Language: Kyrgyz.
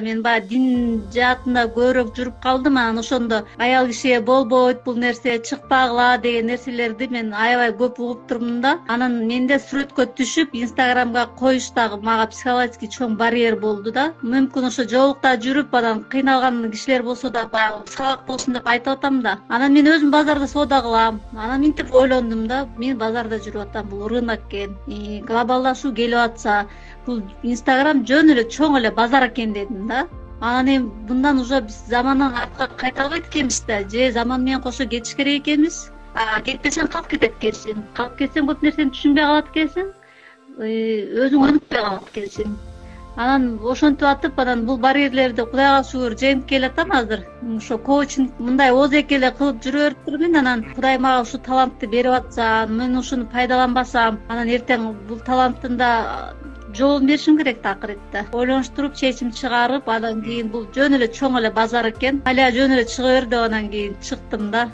Мен баягы дин жаатында көбүрөөк жүрүп калдым, анан ошондо аял кишиге болбойт бул нерсе, чыкпагыла деген нерселерди мен аябай көп угуп турмун да. Анан менде сүрөткө түшүп Инстаграмга коюш дагы мага психологический чоң барьер болду да. Мүмкүн ошо жолукта жүрүп анан кыйналган кишилер болсо да баягы сабак болсун деп айтып атам да. Анан мен өзүм базарда соода кылам. Анан минтип ойлондум да, мен базарда жүрүп атам, бул рынок экен. Глобалдашуу келип атса, бул Инстаграм жөн эле чоң эле базар экен дедим да. Анан эми мындан уже биз замандан артка кайта албайт экенбиз да, же заман менен кошо кетиш керек экенбиз. Кетпесең калып кетет экенсиң. Калып кетсең көп нерсени түшүнбөй калат экенсиң. Өзүң өнүкпөй калат экенсиң. Анан ошентип атып, анан бул барьерлерди Кудайга шүгүр жеңип келатам азыр. Ошо коучинг мындай озеки эле кылып жүрө берип турмун. Анан Кудай мага ушул талантты берип атса, мен ушуну пайдаланбасам, анан эртең бул таланттын да жоолун беришим керек да акыретте. Ойлонуштуруп, чечим чыгарып, анан кийин бул жөн эле чоң эле базар экен. Аля жөн эле чыга бер деп анан кийин чыктым да.